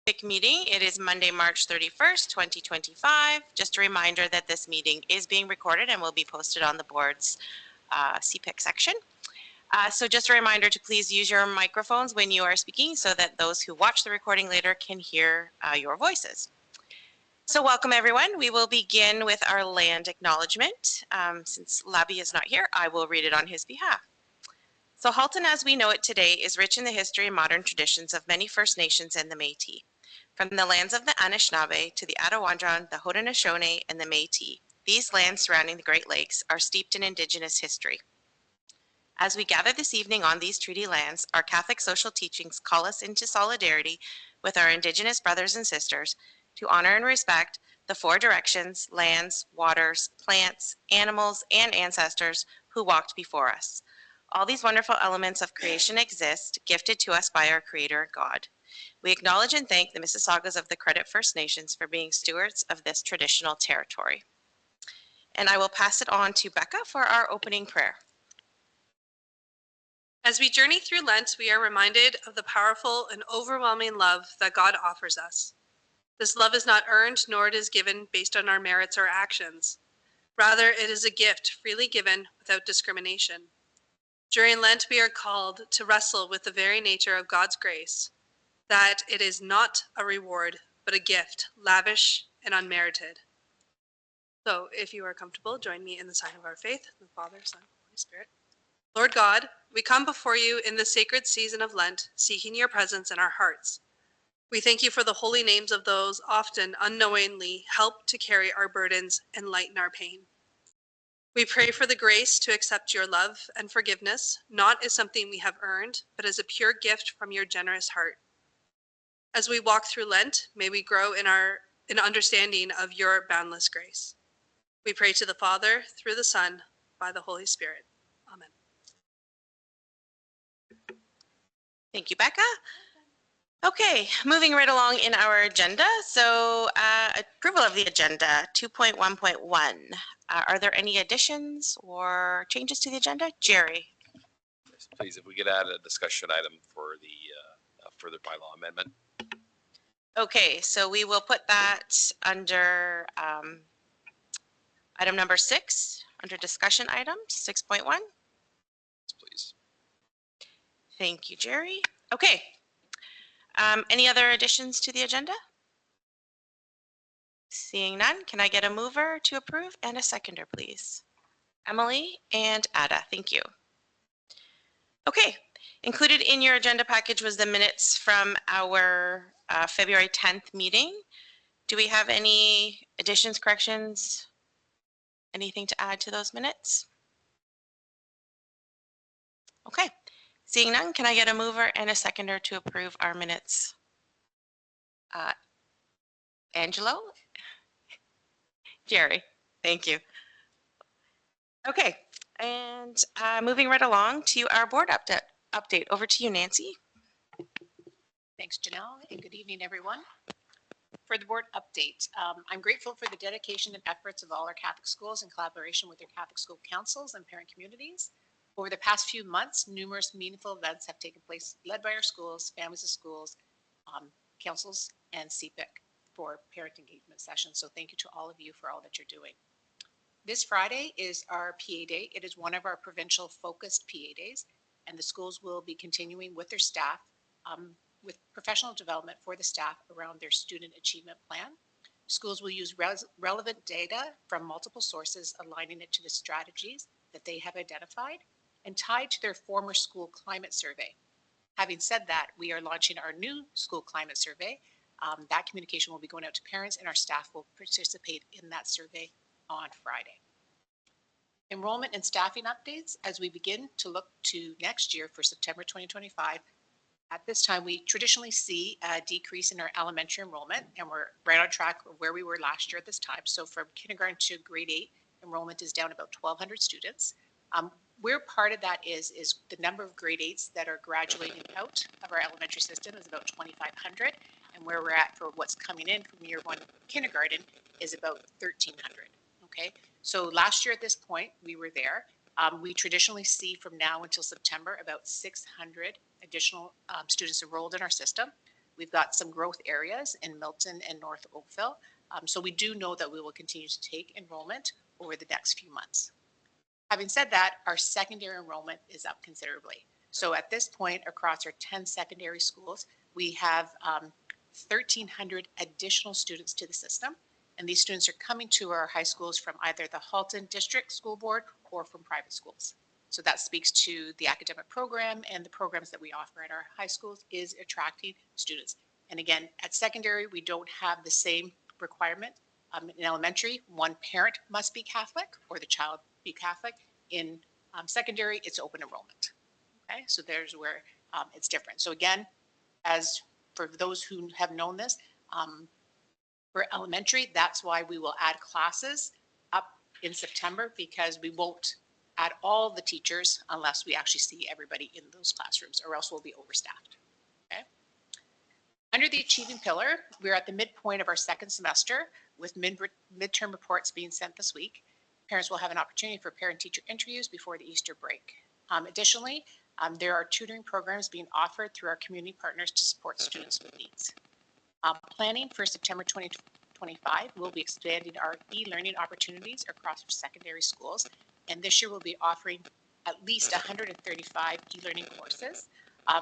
CPIC meeting. It is Monday, March 31st, 2025. Just a reminder that this meeting is being recorded and will be posted on the board's CPIC section. So just a reminder to please use your microphones when you are speaking so that those who watch the recording later can hear your voices. So welcome everyone. We will begin with our land acknowledgement. Since Labby is not here, I will read it on his behalf. So Halton as we know it today is rich in the history and modern traditions of many First Nations and the Métis. From the lands of the Anishinaabe to the Attawandaron, the Haudenosaunee, and the Métis, these lands surrounding the Great Lakes are steeped in Indigenous history. As we gather this evening on these treaty lands, our Catholic social teachings call us into solidarity with our Indigenous brothers and sisters to honor and respect the four directions, lands, waters, plants, animals, and ancestors who walked before us. All these wonderful elements of creation exist, gifted to us by our Creator, God. We acknowledge and thank the Mississaugas of the Credit First Nations for being stewards of this traditional territory. And I will pass it on to Becca for our opening prayer. As we journey through Lent, we are reminded of the powerful and overwhelming love that God offers us. This love is not earned, nor it is given based on our merits or actions. Rather, it is a gift freely given without discrimination. During Lent, we are called to wrestle with the very nature of God's grace, that it is not a reward, but a gift, lavish and unmerited. So, if you are comfortable, join me in the sign of our faith, the Father, Son, and Holy Spirit. Lord God, we come before you in the sacred season of Lent, seeking your presence in our hearts. We thank you for the holy names of those often unknowingly help to carry our burdens and lighten our pain. We pray for the grace to accept your love and forgiveness, not as something we have earned, but as a pure gift from your generous heart. As we walk through Lent, may we grow in understanding of your boundless grace. We pray to the Father, through the Son, by the Holy Spirit. Amen. Thank you, Becca. Okay, moving right along in our agenda. So approval of the agenda, 2.1.1. Are there any additions or changes to the agenda? Jerry. Yes, please, if we could add a discussion item for the further bylaw amendment. Okay, so we will put that under item number 6, under discussion items, 6.1. Please. Thank you, Jerry. Okay. Any other additions to the agenda? Seeing none, can I get a mover to approve and a seconder, please? Emily and Ada, thank you. Okay, included in your agenda package was the minutes from our February 10th meeting. Do we have any additions, corrections, anything to add to those minutes? Okay. Seeing none, can I get a mover and a seconder to approve our minutes? Angelo? Jerry, thank you. Okay, and moving right along to our board update. Over to you, Nancy. Thanks, Janelle, and good evening, everyone. For the board update, I'm grateful for the dedication and efforts of all our Catholic schools in collaboration with their Catholic school councils and parent communities. Over the past few months, numerous meaningful events have taken place led by our schools, families of schools, councils, and CPIC for parent engagement sessions. So thank you to all of you for all that you're doing. This Friday is our PA Day. It is one of our provincial focused PA Days, and the schools will be continuing with their staff with professional development for the staff around their student achievement plan. Schools will use relevant data from multiple sources, aligning it to the strategies that they have identified and tied to their former school climate survey. Having said that, we are launching our new school climate survey. That communication will be going out to parents, and our staff will participate in that survey on Friday. Enrollment and staffing updates as we begin to look to next year for September 2025. At this time, we traditionally see a decrease in our elementary enrollment, and we're right on track where we were last year at this time. So from kindergarten to grade 8, enrollment is down about 1,200 students. Where part of that is the number of grade 8s that are graduating out of our elementary system is about 2,500, and where we're at for what's coming in from year 1 kindergarten is about 1,300. Okay, so last year at this point we were there. We traditionally see from now until September about 600 additional students enrolled in our system. We've got some growth areas in Milton and North Oakville. So we do know that we will continue to take enrollment over the next few months. Having said that, our secondary enrollment is up considerably. So at this point, across our 10 secondary schools, we have 1,300 additional students to the system. And these students are coming to our high schools from either the Halton District School Board or from private schools. So that speaks to the academic program and the programs that we offer at our high schools is attracting students. And again, at secondary, we don't have the same requirement. In elementary, one parent must be Catholic or the child be Catholic. In secondary, it's open enrollment. Okay, so there's where it's different. So again, as for those who have known this, for elementary, that's why we will add classes up in September, because we won't add all the teachers unless we actually see everybody in those classrooms, or else we'll be overstaffed. Okay. Under the achieving pillar, we're at the midpoint of our second semester with midterm reports being sent this week. Parents will have an opportunity for parent-teacher interviews before the Easter break. Additionally, there are tutoring programs being offered through our community partners to support students with needs. Planning for September 2025, we'll be expanding our e-learning opportunities across our secondary schools. And this year we'll be offering at least 135 e-learning courses.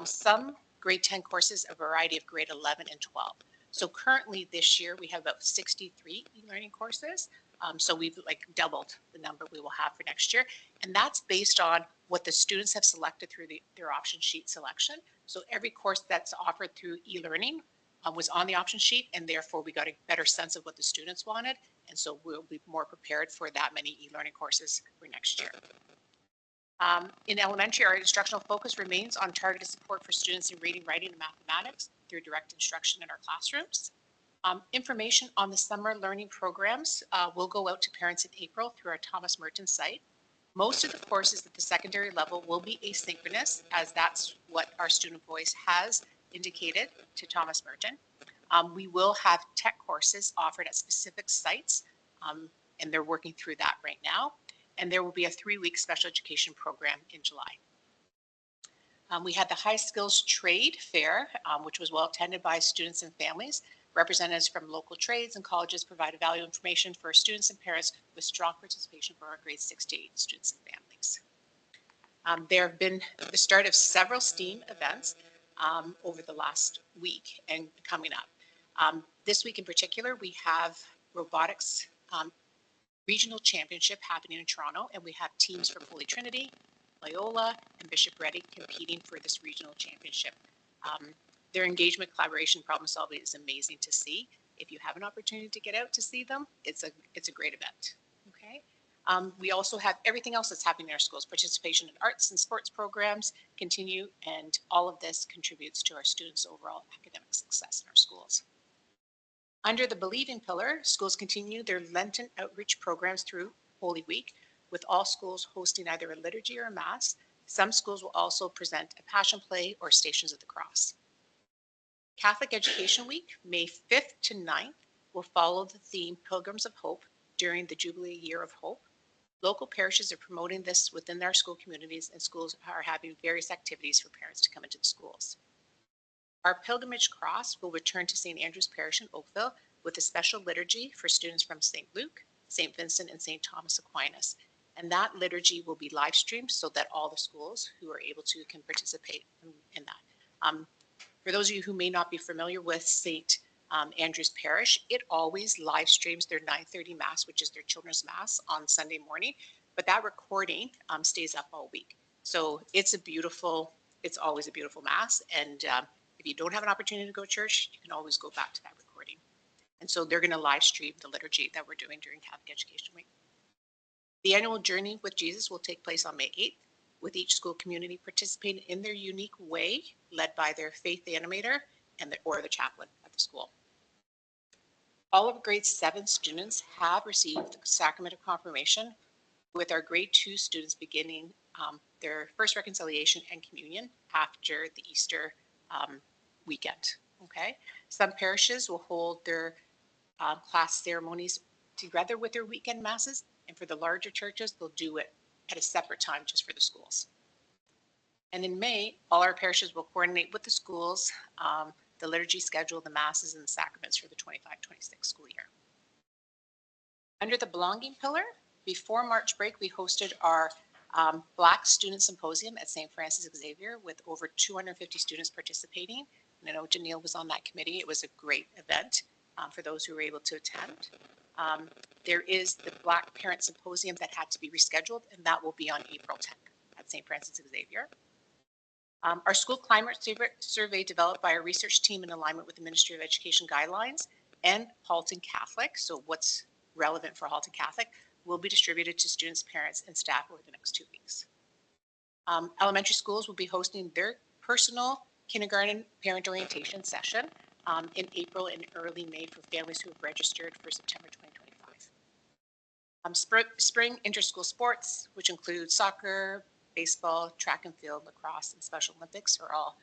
Some grade 10 courses, a variety of grade 11 and 12. So currently this year we have about 63 e-learning courses. So we've doubled the number we will have for next year. And that's based on what the students have selected through their option sheet selection. So every course that's offered through e-learning was on the option sheet, and therefore we got a better sense of what the students wanted. And so we'll be more prepared for that many e-learning courses for next year. In elementary, our instructional focus remains on targeted support for students in reading, writing, and mathematics through direct instruction in our classrooms. Information on the summer learning programs will go out to parents in April through our Thomas Merton site. Most of the courses at the secondary level will be asynchronous, as that's what our student voice has indicated to Thomas Merton. We will have tech courses offered at specific sites, and they're working through that right now. And there will be a 3-week special education program in July. We had the High Skills Trade Fair, which was well attended by students and families. Representatives from local trades and colleges provided valuable information for students and parents with strong participation for our grades 6 to 8 students and families. There have been the start of several STEAM events over the last week and coming up. This week in particular, we have robotics regional championship happening in Toronto, and we have teams from Holy Trinity, Loyola, and Bishop Reddy competing for this regional championship. Their engagement, collaboration, problem solving is amazing to see. If you have an opportunity to get out to see them, it's a great event. Okay. We also have everything else that's happening in our schools. Participation in arts and sports programs continue, and all of this contributes to our students' overall academic success in our schools. Under the Believing pillar, schools continue their Lenten outreach programs through Holy Week, with all schools hosting either a liturgy or a mass. Some schools will also present a passion play or Stations of the Cross. Catholic Education Week, May 5th to 9th, will follow the theme Pilgrims of Hope during the Jubilee Year of Hope. Local parishes are promoting this within their school communities, and schools are having various activities for parents to come into the schools. Our pilgrimage cross will return to St. Andrew's Parish in Oakville with a special liturgy for students from St. Luke, St. Vincent, and St. Thomas Aquinas. And that liturgy will be live streamed so that all the schools who are able to can participate in that. For those of you who may not be familiar with St. Andrew's Parish, it always live streams their 9:30 Mass, which is their children's Mass on Sunday morning, but that recording stays up all week. So it's always a beautiful Mass, and if you don't have an opportunity to go to church, you can always go back to that recording. And so they're going to live stream the liturgy that we're doing during Catholic Education Week. The annual Journey with Jesus will take place on May 8th, with each school community participating in their unique way, led by their faith animator or the chaplain at the school. All of grade 7 students have received the sacrament of confirmation, with our grade 2 students beginning their first reconciliation and communion after the Easter weekend. Okay, some parishes will hold their class ceremonies together with their weekend masses, and for the larger churches, they'll do it at a separate time just for the schools. And in May, all our parishes will coordinate with the schools the liturgy schedule, the masses, and the sacraments for the 25-26 school year. Under the belonging pillar, before March break, we hosted our Black Student Symposium at St. Francis Xavier with over 250 students participating. And I know Janelle was on that committee. It was a great event for those who were able to attend. There is the Black Parent Symposium that had to be rescheduled, and that will be on April 10th at St. Francis Xavier. Our school climate survey developed by our research team in alignment with the Ministry of Education guidelines and Halton Catholic, so what's relevant for Halton Catholic, will be distributed to students, parents, and staff over the next 2 weeks. Elementary schools will be hosting their personal kindergarten parent orientation session in April and early May for families who have registered for September 2025. Spring inter-school sports, which include soccer, baseball, track and field, lacrosse, and Special Olympics, are all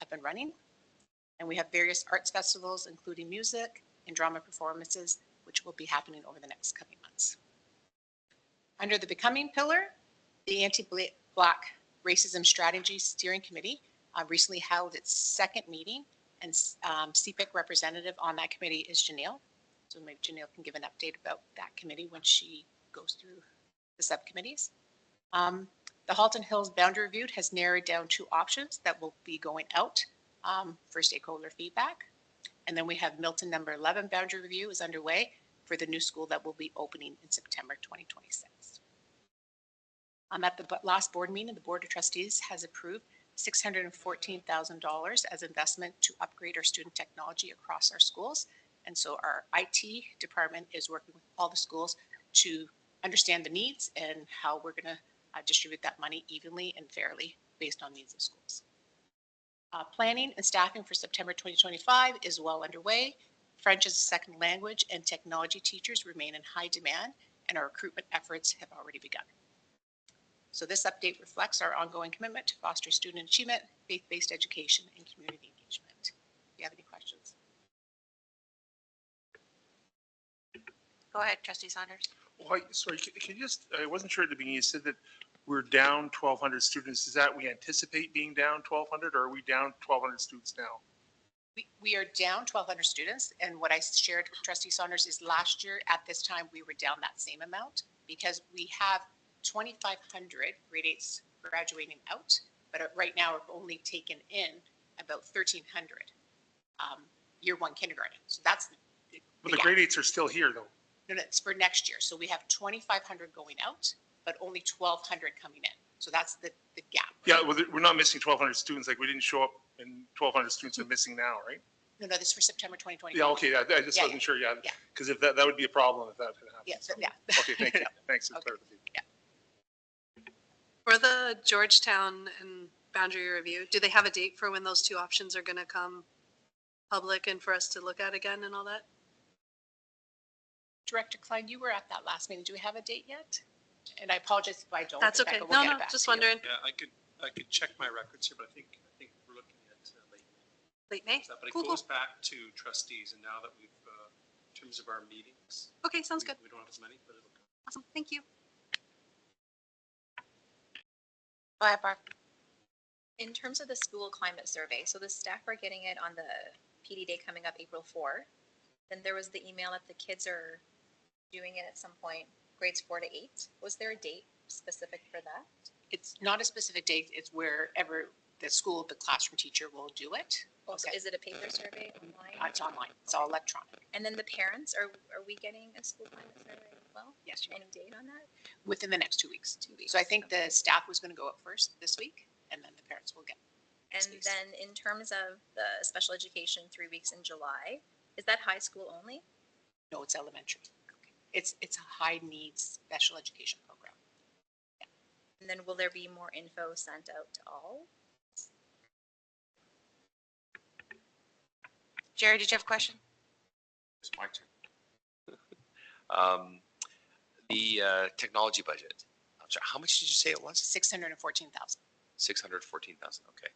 up and running. And we have various arts festivals, including music and drama performances, which will be happening over the next coming months. Under the Becoming pillar, the Anti-Black Racism Strategy Steering Committee recently held its second meeting, and CPIC representative on that committee is Janelle. So maybe Janelle can give an update about that committee when she goes through the subcommittees. The Halton Hills Boundary Review has narrowed down 2 options that will be going out for stakeholder feedback. And then we have Milton number 11 Boundary Review is underway for the new school that will be opening in September 2026. At the last board meeting, the Board of Trustees has approved $614,000 as investment to upgrade our student technology across our schools. And so our IT department is working with all the schools to understand the needs and how we're going to distribute that money evenly and fairly based on needs of schools. Planning and staffing for September 2025 is well underway. French as a second language and technology teachers remain in high demand, and our recruitment efforts have already begun. So this update reflects our ongoing commitment to foster student achievement, faith-based education, and community engagement. Do you have any questions? Go ahead, Trustee Saunders. Well, sorry, can you just, I wasn't sure at the beginning, you said that we're down 1,200 students. Is that we anticipate being down 1,200, or are we down 1,200 students now? We are down 1,200 students, and what I shared with Trustee Saunders is last year at this time we were down that same amount because we have 2,500 grade 8s graduating out, but right now we've only taken in about 1,300 year 1 kindergarten. So that's But the grade 8s are still here, though. No, it's for next year. So we have 2,500 going out, but only 1,200 coming in. So that's the gap. Yeah, well, we're not missing 1,200 students. Like we didn't show up, and 1,200 students are missing now, right? No, this is for September 2020. Yeah, okay. I just Yeah, wasn't sure. Yeah, yeah. because if that would be a problem if that had happened. Yeah, so, yeah. Okay, thank you. Thanks for Okay. clarification. For the Georgetown and Boundary Review, do they have a date for when those 2 options are going to come public and for us to look at again and all that? Director Klein, you were at that last meeting. Do we have a date yet? And I apologize if I don't. That's okay. Rebecca, we'll get No, it back just to you. wondering. Yeah, I could check my records here, but I think we're looking at late May. Late May? But it Cool, goes cool. back to trustees, and now that we've, in terms of our meetings. Okay, sounds good. We don't have as many, but it'll come. Awesome. Thank you. Go ahead, Barb. In terms of the school climate survey, so the staff are getting it on the PD day coming up April 4th. Then there was the email that the kids are doing it at some point, grades 4 to 8. Was there a date specific for that? It's not a specific date. It's wherever the school, the classroom teacher will do it. Also, Okay. is it a paper survey online? It's online. It's all electronic. And then the parents, are we getting a school climate survey as well? Yes, you are. Any date on that? Within the next 2 weeks. 2 weeks. So I think the staff was going to go up first this week, and then the parents will get. And space. then in terms of the special education 3 weeks in July, is that high school only? No, it's elementary. It's a high needs special education program. And then will there be more info sent out to all? Jerry, did you have a question? It's my turn. The technology budget. I'm sorry, how much did you say it was? 614,000. 614,000. Okay.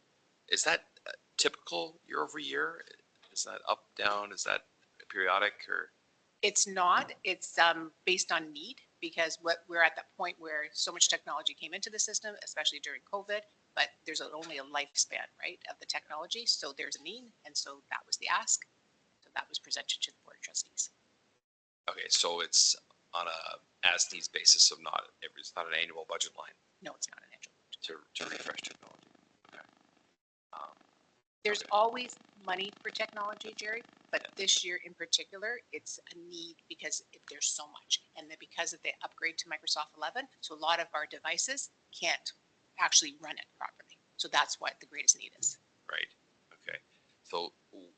Is that typical year over year? Is that up, down? Is that periodic or? It's not. It's based on need because we're at that point where so much technology came into the system, especially during COVID. But there's only a lifespan, right, of the technology. So there's a need, and so that was ask. So that was presented to the Board of Trustees. Okay, so it's on a as-needs basis, so it's not an annual budget line No, it's not an annual budget. to refresh technology. Okay. There's Okay. always money for technology, Jerry, but this year in particular, it's a need because there's so much. And then because of the upgrade to Microsoft 11, so a lot of our devices can't actually run it properly. So that's what the greatest need is. Right. Okay. So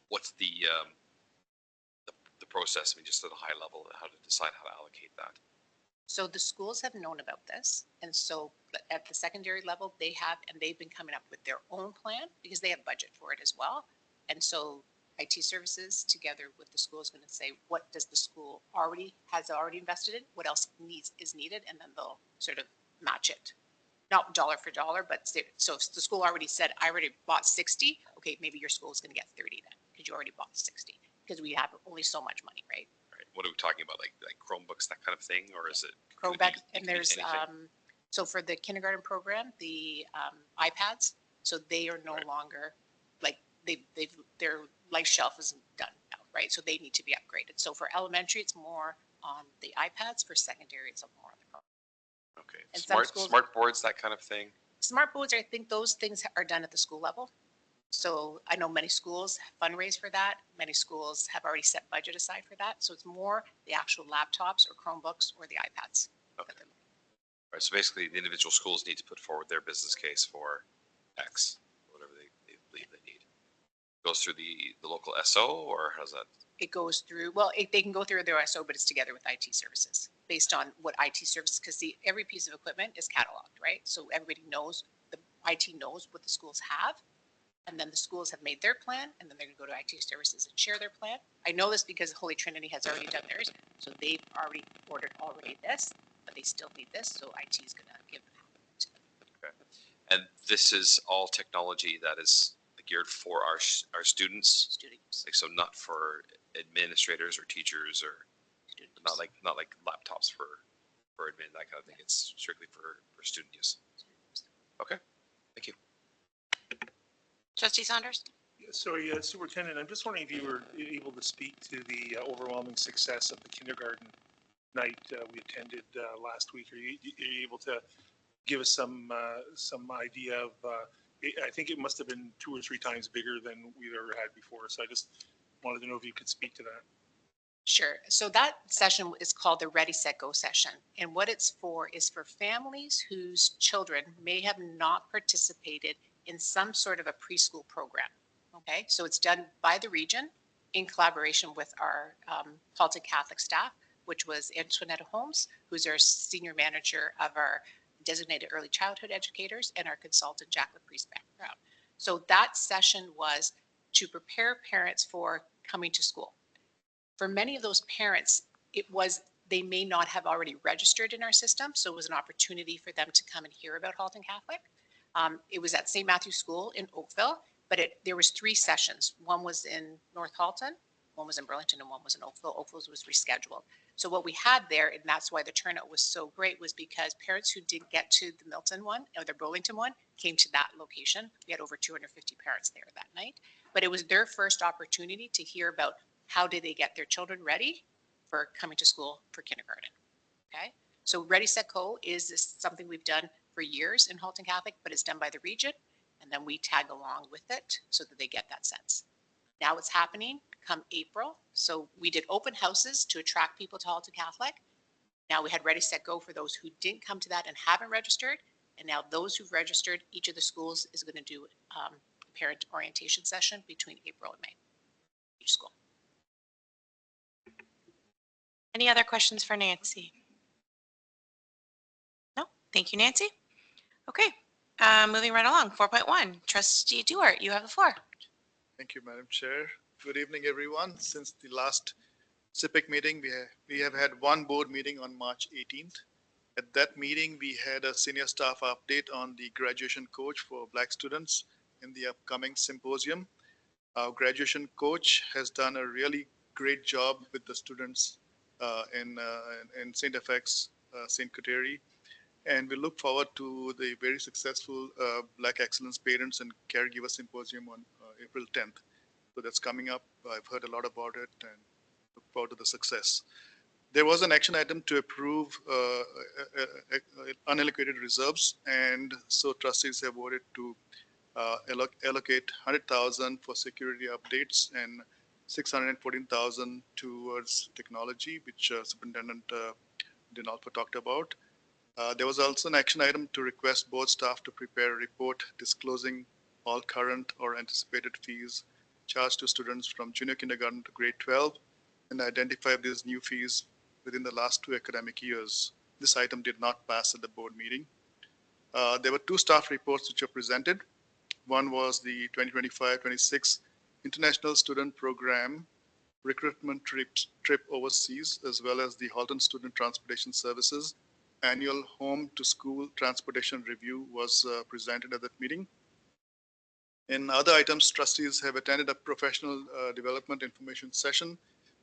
what's the process? I mean, just at a high level, how to decide how to allocate that? So the schools have known about this. And so at the secondary level, they have, and they've been coming up with their own plan because they have budget for it as well. And so IT services together with the school is going to say, what does the school already invested in? What else is needed? And then they'll sort of match it. Not dollar for dollar, but so if the school already said, I already bought 60, okay, maybe your school is going to get 30 then because you already bought 60 because we have only so much money, right? Right. What are we talking about? Like Chromebooks, that kind of thing, or is it? Chromebooks, it and could be there's, anything? so for the kindergarten program, the iPads, so they are no Right. longer, like, their life shelf is done now, right? So they need to be upgraded. So for elementary, it's more on the iPads. For secondary, it's more on the Chrome. Okay. And some Smart boards, that kind of thing. Smart boards, I think those things are done at the school level. So I know many schools fundraise for that. Many schools have already set budget aside for that. So it's more the actual laptops or Chromebooks or the iPads. Okay. All right. So basically, the individual schools need to put forward their business case for X, whatever they believe they need. Goes through the local SO, or how's that? It goes through, well, they can go through their SO, but it's together with IT services based on what IT services, because every piece of equipment is cataloged, right? So everybody knows, the IT knows what the schools have. And then the schools have made their plan, and then they're going to go to IT services and share their plan. I know this because Holy Trinity has already done theirs. So they've already ordered this, but they still need this. So IT is going to give them to them. Okay. And this is all technology that is geared for our students. Student use. Like, so not for administrators or teachers, or Student use. not like laptops for admin, that kind of thing. It's strictly for student use. Okay. Thank you. Trustee Saunders? Sorry, Superintendent, I'm just wondering if you were able to speak to the overwhelming success of the kindergarten night we attended last week. Are you able to give us some idea of, I think it must have been 2 or 3 times bigger than we've ever had before. So I just wanted to know if you could speak to that. Sure. So that session is called the Ready, Set, Go session. And what it's for is for families whose children may have not participated in some sort of a preschool program. Okay, so it's done by the region in collaboration with our Halton Catholic staff, which was Antoinette Holmes, who's our senior manager of our designated early childhood educators, and our consultant, Jacqueline Priest-Brown. So that session was to prepare parents for coming to school. For many of those parents, they may not have already registered in our system, so it was an opportunity for them to come and hear about Halton Catholic. It was at St. Matthew's School in Oakville, but there was 3 sessions. One was in North Halton, one was in Burlington, and one was in Oakville. Oakville's was rescheduled. So what we had there, and that's why the turnout was so great, was because parents who didn't get to the Milton one or the Burlington one came to that location. We had over 250 parents there that night, but it was their first opportunity to hear about how did they get their children ready for coming to school for kindergarten. Okay, so Ready, Set, Go is something we've done for years in Halton Catholic, but it's done by the region, and then we tag along with it so that they get that sense. Now it's happening come April. So we did open houses to attract people to Halton Catholic. Now we had Ready, Set, Go for those who didn't come to that and haven't registered. And now those who've registered, each of the schools is going to do a parent orientation session between April and May, each school. Any other questions for Nancy? No? Thank you, Nancy. Okay, moving right along. 4.1, Trustee Duart, you have the floor. Thank you, Madam Chair. Good evening, everyone. Since the last CPIC meeting, we have had one board meeting on March 18th. At that meeting, we had a senior staff update on the graduation coach for Black students in the upcoming symposium. Our graduation coach has done a really great job with the students in St. FX, St. Kateri. And we look forward to the very successful Black Excellence Parents and Caregiver Symposium on April 10th. So that's coming up. I've heard a lot about it and look forward to the success. There was an action item to approve unallocated reserves, and so trustees have voted to allocate 100,000 for security updates and 614,000 towards technology, which Superintendent Dinalpa talked about. There was also an action item to request board staff to prepare a report disclosing all current or anticipated fees charged to students from junior kindergarten to grade 12 and identify these new fees within the last 2 academic years. This item did not pass at the board meeting. There were 2 staff reports which were presented. One was the 2025-26 International Student Program recruitment trip overseas, as well as the Halton Student Transportation Services annual home to school transportation review was presented at that meeting. In other items, trustees have attended a professional development information session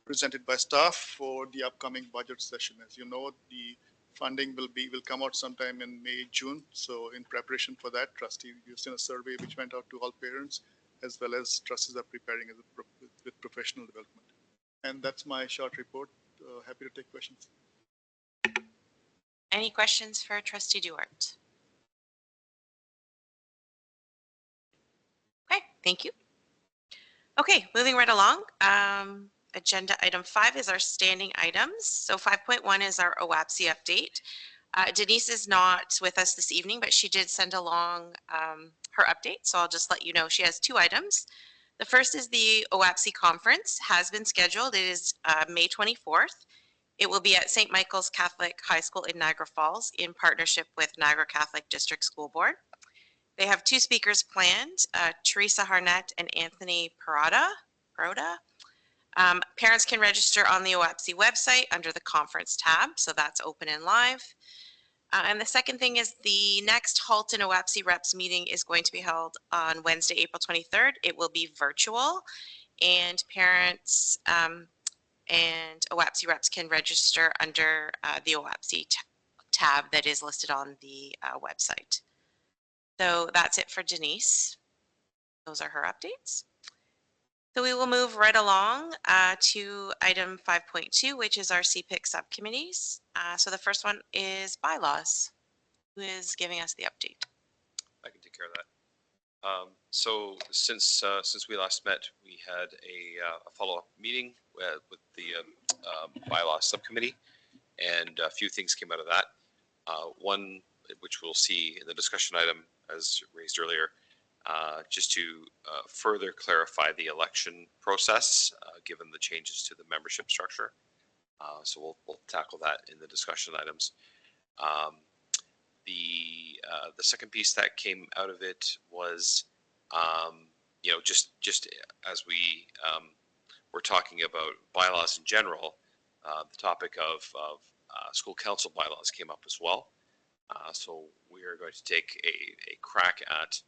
presented by staff for the upcoming budget session. As you know, the funding will come out sometime in May, June. So in preparation for that, trustees used in a survey which went out to all parents, as well as trustees are preparing with professional development. And that's my short report. Happy to take questions. Any questions for Trustee Duarte? Okay, thank you. Okay, moving right along. Agenda item 5 is our standing items. So 5.1 is our OAPSI update. Denise is not with us this evening, but she did send along her update. So I'll just let you know she has 2 items. The first is the OAPSI conference has been scheduled. It is May 24th. It will be at St. Michael's Catholic High School in Niagara Falls in partnership with Niagara Catholic District School Board. They have 2 speakers planned, Teresa Harnett and Anthony Parada. Parents can register on the OAPSI website under the conference tab, so that's open and live. And the second thing is the next Halton OAPSI reps meeting is going to be held on Wednesday, April 23rd. It will be virtual, and parents and OAPSI reps can register under the OAPSI tab that is listed on the website. So that's it for Denise. Those are her updates. So we will move right along to item 5.2, which is our CPIC subcommittees. So the first one is bylaws. Who is giving us the update? I can take care of that. So since we last met, we had a follow-up meeting with the bylaw subcommittee, and a few things came out of that. One, which we'll see in the discussion item as raised earlier, just to further clarify the election process, given the changes to the membership structure. So we'll tackle that in the discussion items. The second piece that came out of it was, just as we were talking about bylaws in general, the topic of school council bylaws came up as well. So we are going to take a crack at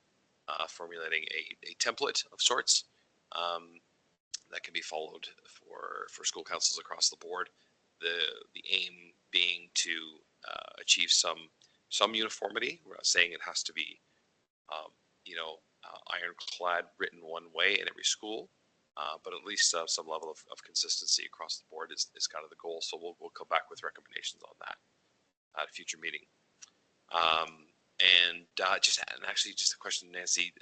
formulating a template of sorts that can be followed for school councils across the board. The aim being to achieve some uniformity. We're not saying it has to be, ironclad written one way in every school, but at least some level of consistency across the board is kind of the goal. So we'll come back with recommendations on that at a future meeting. Actually just a question, Nancy,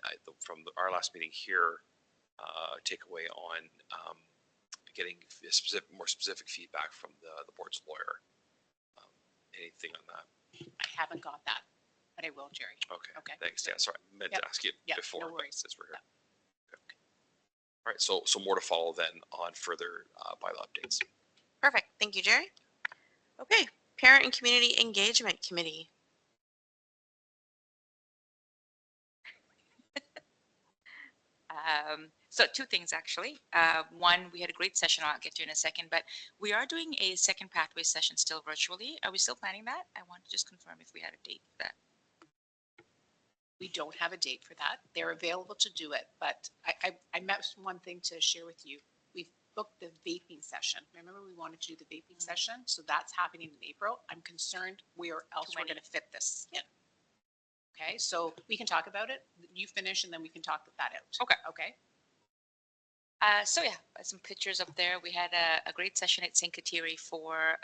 from our last meeting here, takeaway on getting more specific feedback from the board's lawyer. Anything on that? I haven't got that, but I will, Jerry. Okay. Thanks. Yeah, sorry, I meant to ask you before, no but worries. since we're here. Okay. All right, so more to follow then on further bylaw updates. Perfect. Thank you, Jerry. Okay, Parent and Community Engagement Committee. So 2 things actually. One, we had a great session. I'll get to in a second, but we are doing a second pathway session still virtually. Are we still planning that? I want to just confirm if we had a date for that. We don't have a date for that. They're available to do it, but I met one thing to share with you. We've booked the vaping session. Remember we wanted to do the vaping session? So that's happening in April. I'm concerned where else we're going to fit this in. Okay, so we can talk about it. You finish and then we can talk that out. Okay. Okay. So yeah, some pictures up there. We had a great session at St. Kateri for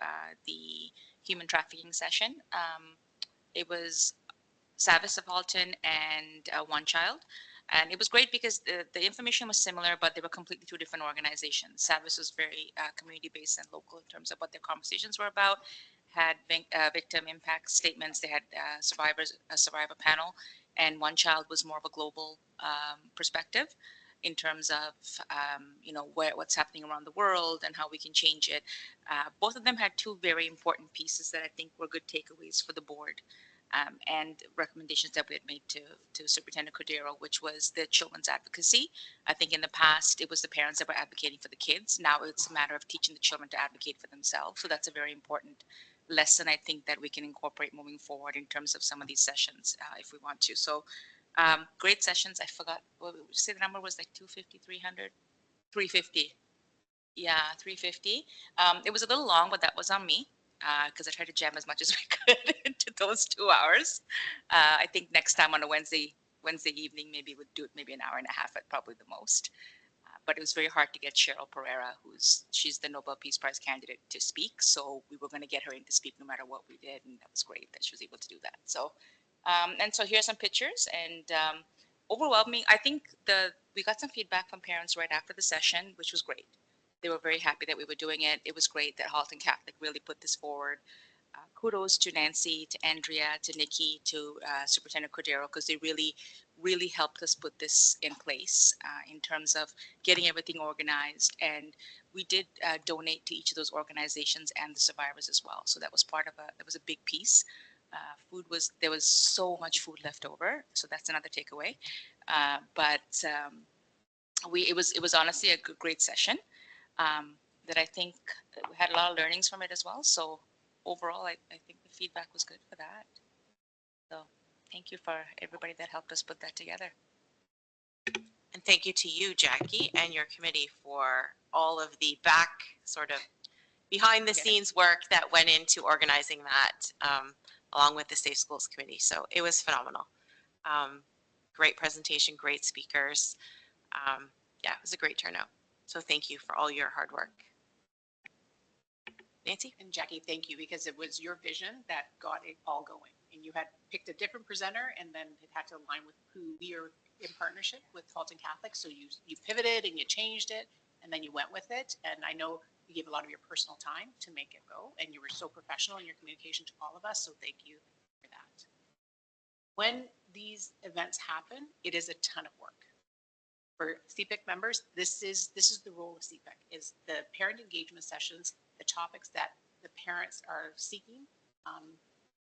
the human trafficking session. It was Savis of Halton and One Child. And it was great because the information was similar, but they were completely two different organizations. Savis was very community-based and local in terms of what their conversations were about, had victim impact statements, they had a survivor panel, and One Child was more of a global perspective in terms of what's happening around the world and how we can change it. Both of them had two very important pieces that I think were good takeaways for the board. And recommendations that we had made to Superintendent Cordero, which was the children's advocacy. I think in the past, it was the parents that were advocating for the kids. Now it's a matter of teaching the children to advocate for themselves. So that's a very important lesson, I think, that we can incorporate moving forward in terms of some of these sessions, if we want to. So great sessions. I forgot, what would you say the number was, like 250, 300? 350. Yeah, 350. It was a little long, but that was on me because I tried to jam as much as we could into those 2 hours. I think next time on a Wednesday evening, maybe we'd do it maybe an hour and a half at probably the most. But it was very hard to get Cheryl Pereira, she's the Nobel Peace Prize candidate, to speak. So we were going to get her in to speak no matter what we did, and that was great that she was able to do that. So, and so here's some pictures, and overwhelming. I think we got some feedback from parents right after the session, which was great. They were very happy that we were doing it. It was great that Halton Catholic really put this forward. Kudos to Nancy, to Andrea, to Nikki, to Superintendent Cordero, because they really, really helped us put this in place in terms of getting everything organized. And we did donate to each of those organizations and the survivors as well. So that was that was a big piece. There was so much food left over. So that's another takeaway. It was honestly a great session. That I think we had a lot of learnings from it as well. So overall, I think the feedback was good for that. So thank you for everybody that helped us put that together. And thank you to you, Jackie, and your committee for all of the back sort of behind the scenes work that went into organizing that, along with the Safe Schools Committee. So it was phenomenal. Great presentation, great speakers. Yeah, it was a great turnout. So thank you for all your hard work. Nancy? And Jackie, thank you, because it was your vision that got it all going. And you had picked a different presenter, and then it had to align with who we are in partnership with Halton Catholic. So you pivoted and you changed it, and then you went with it. And I know you gave a lot of your personal time to make it go, and you were so professional in your communication to all of us. So thank you for that. When these events happen, it is a ton of work. For CPIC members, this is the role of CPIC, is the parent engagement sessions, the topics that the parents are seeking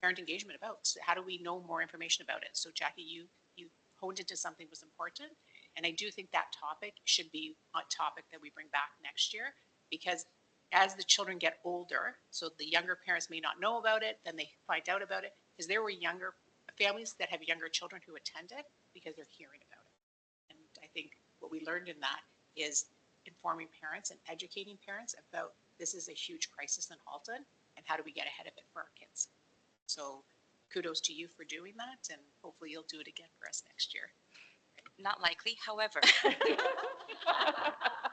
parent engagement about. So how do we know more information about it? So Jackie, you honed into something that was important. And I do think that topic should be a topic that we bring back next year, because as the children get older, so the younger parents may not know about it, then they find out about it, because there were younger families that have younger children who attended because they're hearing about it. And I think what we learned in that is informing parents and educating parents about this is a huge crisis in Halton and how do we get ahead of it for our kids. So kudos to you for doing that, and hopefully you'll do it again for us next year. Not likely, however.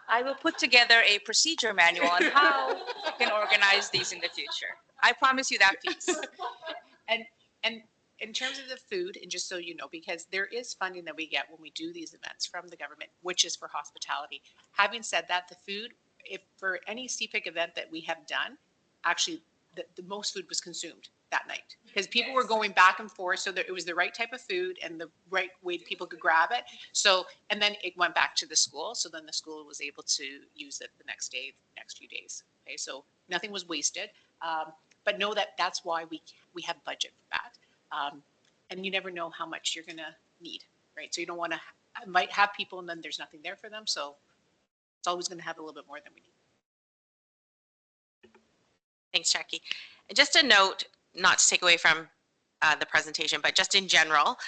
I will put together a procedure manual on how we can organize these in the future. I promise you that piece. And in terms of the food, and just so you know, because there is funding that we get when we do these events from the government, which is for hospitality. Having said that, the food, if for any CPIC event that we have done, actually the most food was consumed that night, because people were going back and forth, so that it was the right type of food and the right way people could grab it. So, and then it went back to the school, so then the school was able to use it the next day, next few days. Okay, so nothing was wasted, but know that that's why we have budget for that. And you never know how much you're gonna need, right? So you don't want to might have people and then there's nothing there for them, so it's always going to have a little bit more than we need. Thanks, Jackie. And just a note, not to take away from the presentation, but just in general,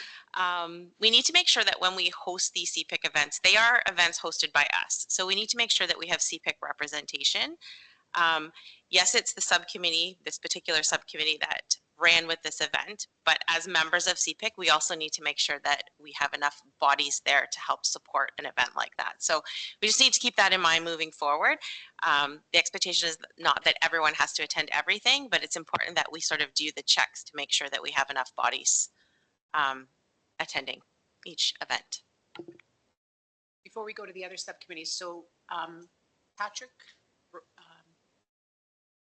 we need to make sure that when we host these CPIC events, they are events hosted by us. So we need to make sure that we have CPIC representation. Yes, it's the subcommittee, this particular subcommittee that ran with this event. But as members of CPIC, we also need to make sure that we have enough bodies there to help support an event like that. So we just need to keep that in mind moving forward. The expectation is not that everyone has to attend everything, but it's important that we sort of do the checks to make sure that we have enough bodies attending each event. Before we go to the other subcommittees, so Patrick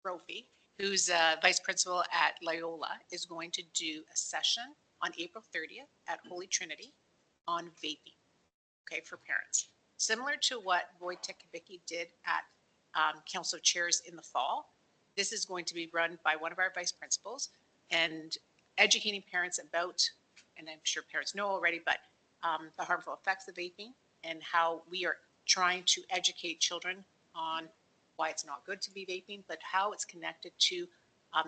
Brophy, who's vice principal at Loyola, is going to do a session on April 30th at Holy Trinity on vaping, okay, for parents. Similar to what Wojtek Kubicki did at Council of Chairs in the fall, this is going to be run by one of our vice principals and educating parents about, and I'm sure parents know already, but the harmful effects of vaping and how we are trying to educate children on why it's not good to be vaping, but how it's connected to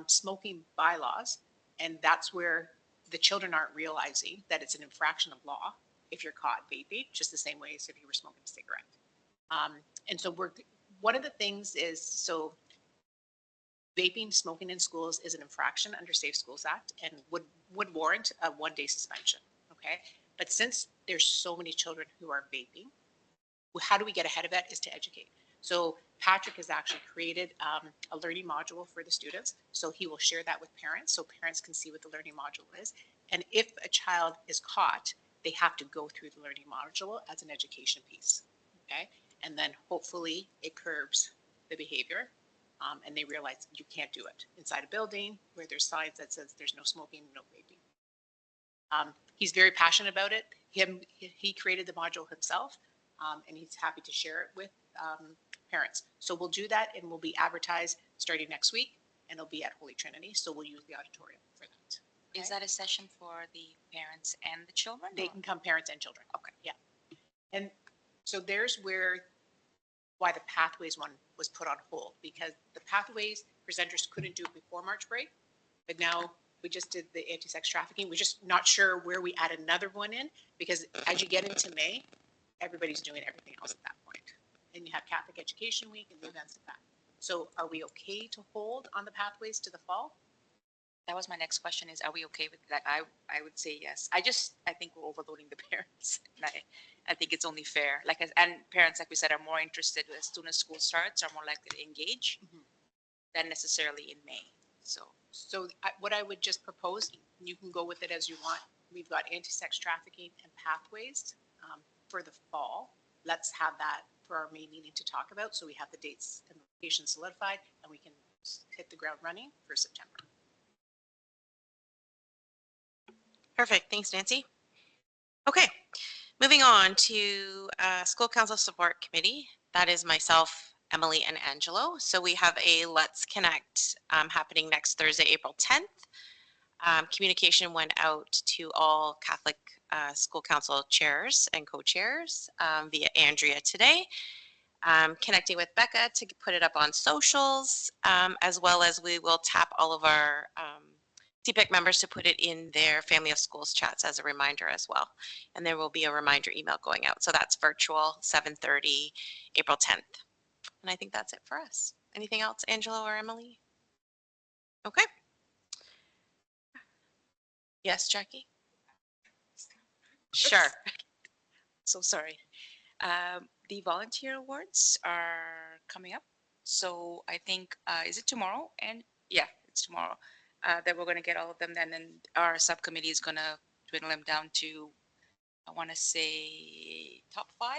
smoking bylaws. And that's where the children aren't realizing that it's an infraction of law if you're caught vaping, just the same way as if you were smoking a cigarette. And so one of the things is, so vaping, smoking in schools is an infraction under Safe Schools Act and would warrant a 1-day suspension, okay? But since there's so many children who are vaping, how do we get ahead of that is to educate. So Patrick has actually created a learning module for the students. So he will share that with parents so parents can see what the learning module is. And if a child is caught, they have to go through the learning module as an education piece, okay? And then hopefully it curbs the behavior and they realize you can't do it inside a building where there's signs that says there's no smoking, no vaping. He's very passionate about it. He created the module himself and he's happy to share it with parents. So we'll do that and we'll be advertised starting next week and it'll be at Holy Trinity. So we'll use the auditorium for that. Is that a session for the parents and the children? They can come, parents and children. Okay. Yeah. And so there's why the Pathways one was put on hold, because the Pathways presenters couldn't do it before March break, but now we just did the anti-sex trafficking. We're just not sure where we add another one in, because as you get into May, everybody's doing everything else at that point. And you have Catholic Education Week and the events of that. So are we okay to hold on the Pathways to the fall? That was my next question, is are we okay with that? I would say yes. I think we're overloading the parents. And I think it's only fair. And parents, like we said, are more interested as soon as school starts, are more likely to engage than necessarily in May. So What I would just propose, you can go with it as you want. We've got anti-sex trafficking and Pathways for the fall. Let's have that for our May meeting to talk about. So we have the dates and locations solidified and we can hit the ground running for September. Perfect. Thanks, Nancy. Okay, moving on to School Council Support Committee. That is myself, Emily, and Angelo. So we have a Let's Connect happening next Thursday, April 10th. Communication went out to all Catholic School Council chairs and co-chairs via Andrea today. Connecting with Becca to put it up on socials, as well as we will tap all of our CPIC members to put it in their Family of Schools chats as a reminder as well. And there will be a reminder email going out. So that's virtual, 7:30, April 10th. And I think that's it for us. Anything else, Angelo or Emily? Okay. Yes, Jackie? Sure. So sorry. The volunteer awards are coming up. So I think, is it tomorrow? And yeah, it's tomorrow. That we're going to get all of them. And then our subcommittee is going to dwindle them down to, I want to say, top 5.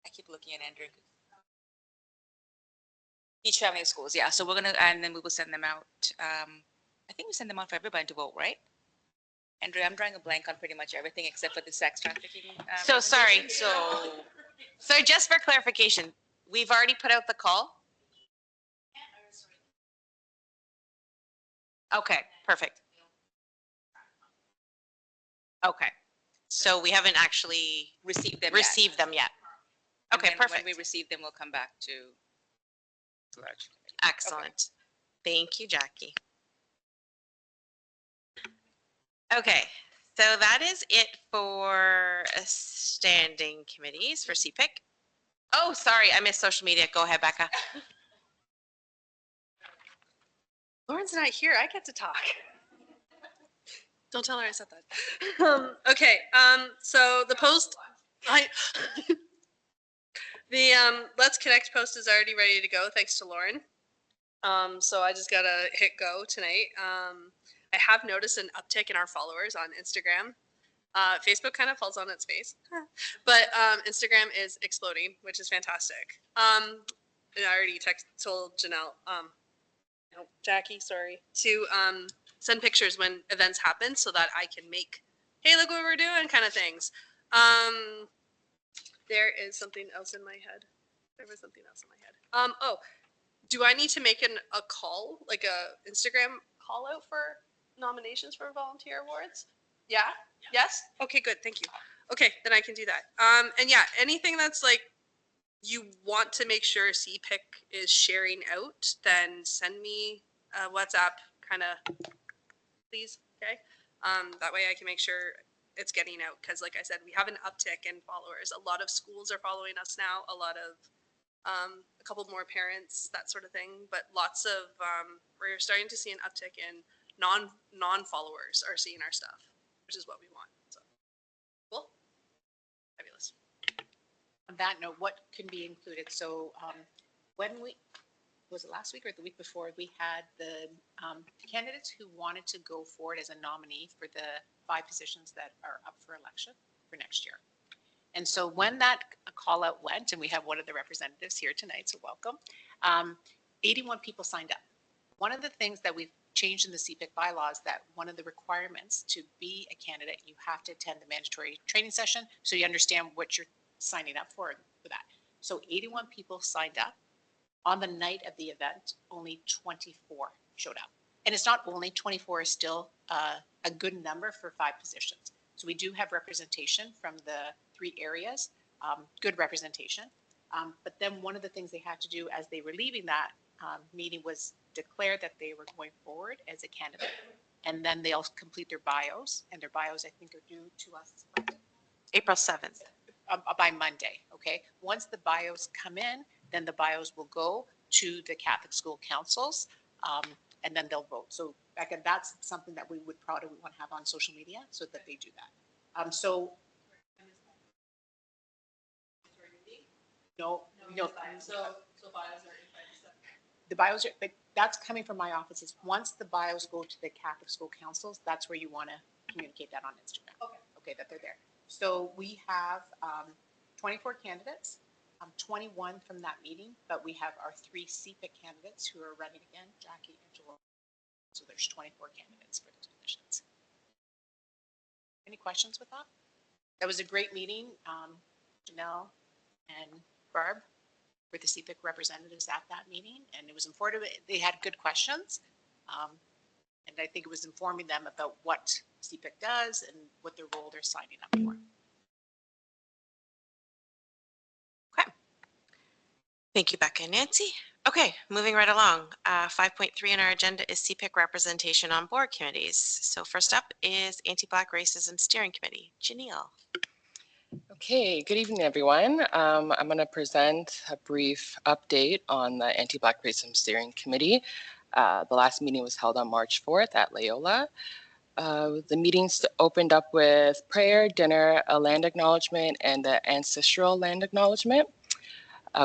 I keep looking at Andrew. Each family of schools, yeah. So we're going to, and then we will send them out. I think we send them out for everybody to vote, right? Andrew, I'm drawing a blank on pretty much everything except for the sex trafficking. So sorry. So So just for clarification, we've already put out the call? Okay, perfect. Okay. So we haven't actually received them yet. And Okay, then perfect. When we receive them, we'll come back to selection. Excellent. Thank you, Jackie. Okay, so that is it for standing committees for CPIC. Oh, sorry, I missed social media. Go ahead, Becca. Lauren's not here. I get to talk. Don't tell her I said that. Okay. So the post, the Let's Connect post is already ready to go, thanks to Lauren. So I just gotta hit go tonight. I have noticed an uptick in our followers on Instagram. Facebook kind of falls on its face, but Instagram is exploding, which is fantastic. And I already told Janelle, no, Jackie, sorry, to send pictures when events happen so that I can make, hey, look what we're doing kind of things. There is something else in my head. There was something else in my head. Oh, do I need to make a call, like a Instagram call out for nominations for volunteer awards? Yeah? Yes? Okay, good. Thank you. Okay, then I can do that. And yeah, anything that's like you want to make sure CPIC is sharing out, then send me a WhatsApp kind of, please. Okay. That way I can make sure it's getting out. Cause like I said, we have an uptick in followers. A lot of schools are following us now. A lot of, a couple more parents, that sort of thing, but lots of, we're starting to see an uptick in non-followers are seeing our stuff, which is what we want. So cool. Fabulous. On that note, what can be included? So when was it last week or the week before, we had the candidates who wanted to go forward as a nominee for the 5 positions that are up for election for next year. And so when that call out went, and we have one of the representatives here tonight, so welcome, 81 people signed up. One of the things that we've changed in the CPIC bylaws, that one of the requirements to be a candidate, you have to attend the mandatory training session so you understand what you're signing up for that. So 81 people signed up. On the night of the event, only 24 showed up. And it's not only 24, is still a good number for 5 positions. So we do have representation from the 3 areas, good representation. But then one of the things they had to do as they were leaving that meeting was declare that they were going forward as a candidate. And then they'll complete their bios, and their bios, I think, are due to us April 7th. by Monday, okay? Once the bios come in, then the bios will go to the Catholic school councils, and then they'll vote. So again, that's something that we would probably want to have on social media so that they do that. So no. So bios are the bios are, but that's coming from my offices. Once the bios go to the Catholic school councils, that's where you want to communicate that on Instagram. Okay, that they're there. So we have 24 candidates, 21 from that meeting, but we have our 3 CPIC candidates who are running again, Jackie and Joel. So there's 24 candidates for those positions. Any questions with that? That was a great meeting. Janelle and Barb were the CPIC representatives at that meeting, and it was informative. They had good questions, and I think it was informing them about what CPIC does and what their role they're signing up for. Okay. Thank you, Becca and Nancy. Okay, moving right along. 5.3 on our agenda is CPIC representation on board committees. So first up is Anti-Black Racism Steering Committee. Janelle. Okay, good evening, everyone. I'm going to present a brief update on the Anti-Black Racism Steering Committee. The last meeting was held on March 4th at Loyola. The meetings opened up with prayer, dinner, a land acknowledgement, and the ancestral land acknowledgement.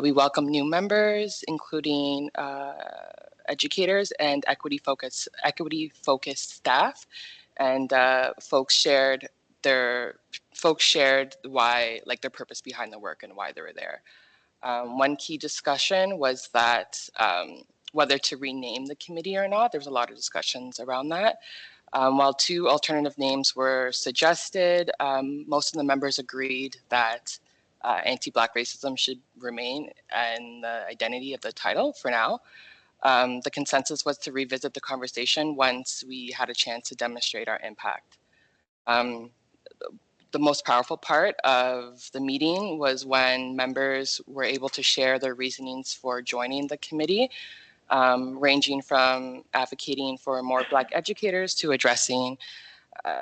We welcome new members, including educators and equity-focused staff, and folks shared why, like, their purpose behind the work and why they were there. One key discussion was that whether to rename the committee or not. There's a lot of discussions around that. While 2 alternative names were suggested, most of the members agreed that anti-Black racism should remain in the identity of the title for now. The consensus was to revisit the conversation once we had a chance to demonstrate our impact. The most powerful part of the meeting was when members were able to share their reasonings for joining the committee, ranging from advocating for more Black educators to addressing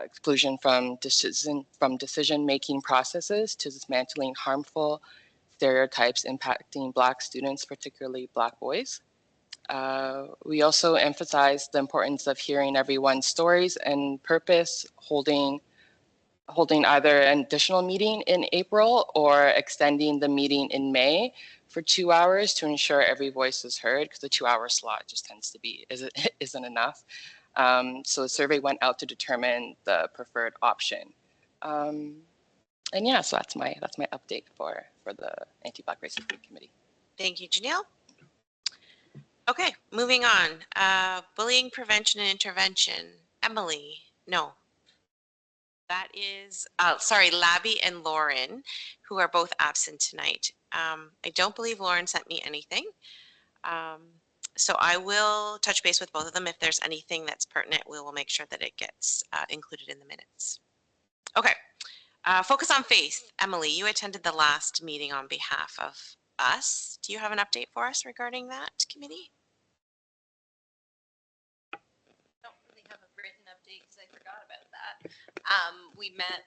exclusion from decision-making processes to dismantling harmful stereotypes impacting Black students, particularly Black boys. We also emphasized the importance of hearing everyone's stories and purpose, holding either an additional meeting in April or extending the meeting in May for 2 hours to ensure every voice is heard, because the 2-hour slot just tends to be isn't enough. So the survey went out to determine the preferred option. And yeah, so that's my update for the Anti-Black Racism Committee. Thank you, Janelle. Okay, moving on. Bullying prevention and intervention. Emily, no. That is, sorry, Labby and Lauren, who are both absent tonight. I don't believe Lauren sent me anything. So I will touch base with both of them. If there's anything that's pertinent, we will make sure that it gets included in the minutes. Okay, focus on faith. Emily, you attended the last meeting on behalf of us. Do you have an update for us regarding that committee? Don't really have a written update because I forgot about that. We met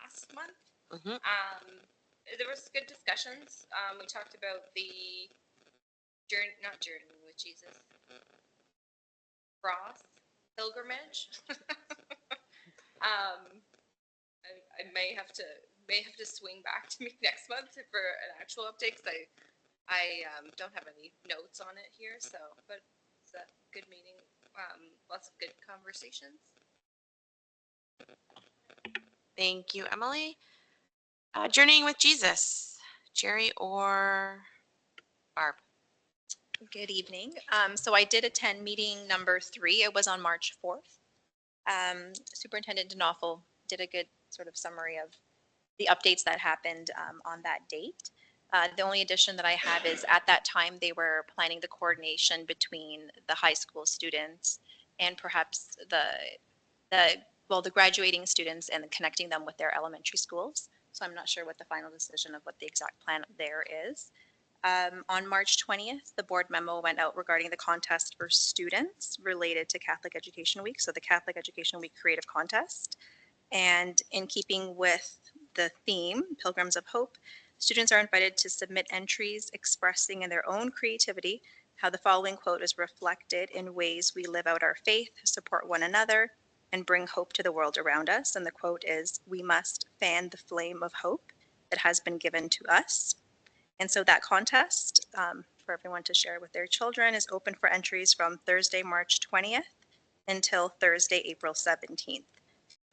last month. There was good discussions. We talked about the journey with Jesus, cross pilgrimage. I may have to swing back to me next month for an actual update because I don't have any notes on it here. So, but it's a good meeting. Lots of good conversations. Thank you, Emily. Journeying with Jesus, Jerry or Barb? Good evening. So I did attend meeting number 3. It was on March 4th. Superintendent Denoffel did a good sort of summary of the updates that happened on that date. The only addition that I have is at that time they were planning the coordination between the high school students and perhaps the graduating students and connecting them with their elementary schools. So I'm not sure what the final decision of what the exact plan there is. On March 20th, the board memo went out regarding the contest for students related to Catholic Education Week. So the Catholic Education Week Creative Contest. And in keeping with the theme, Pilgrims of Hope, students are invited to submit entries expressing in their own creativity how the following quote is reflected in ways we live out our faith, support one another, and bring hope to the world around us. And the quote is, "We must fan the flame of hope that has been given to us." And so that contest for everyone to share with their children is open for entries from Thursday, March 20th until Thursday, April 17th.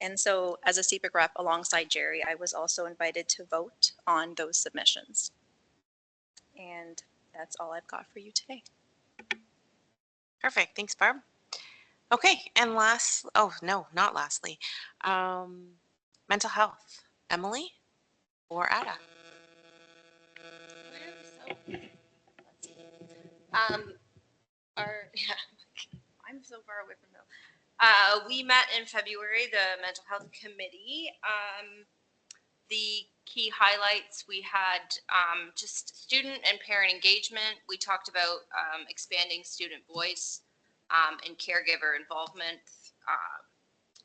And so as a CPIC rep alongside Jerry, I was also invited to vote on those submissions. And that's all I've got for you today. Perfect. Thanks, Barb. Okay, and not lastly, mental health. Emily or Ada? I'm so far away from them. We met in February, the mental health committee. The key highlights, we had just student and parent engagement. We talked about expanding student voice and caregiver involvement,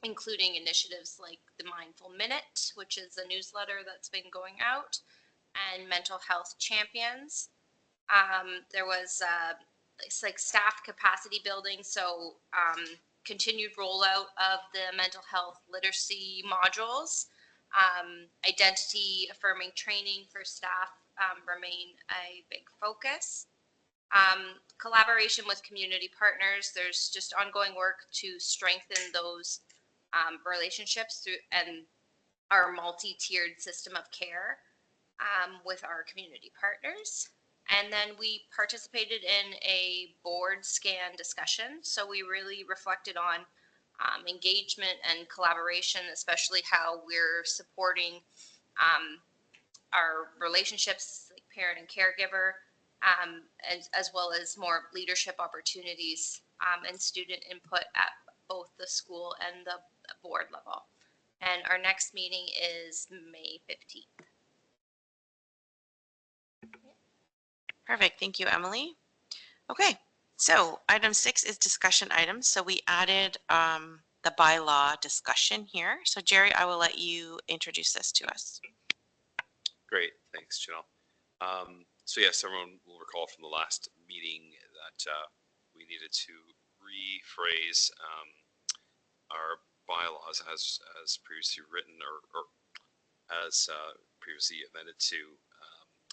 including initiatives like the Mindful Minute, which is a newsletter that's been going out, and mental health champions. There was it's like staff capacity building, so continued rollout of the mental health literacy modules. Identity affirming training for staff remain a big focus. Collaboration with community partners. There's just ongoing work to strengthen those relationships through and our multi-tiered system of care with our community partners. And then we participated in a board scan discussion. So we really reflected on engagement and collaboration, especially how we're supporting our relationships, like parent and caregiver, as well as more leadership opportunities and student input at both the school and the board level. And our next meeting is May 15th. Perfect. Thank you, Emily. Okay, so item 6 is discussion items. So we added the bylaw discussion here. So Jerry, I will let you introduce this to us. Great, thanks, Janelle. So yes, everyone will recall from the last meeting that we needed to rephrase our bylaws as previously written or as previously amended to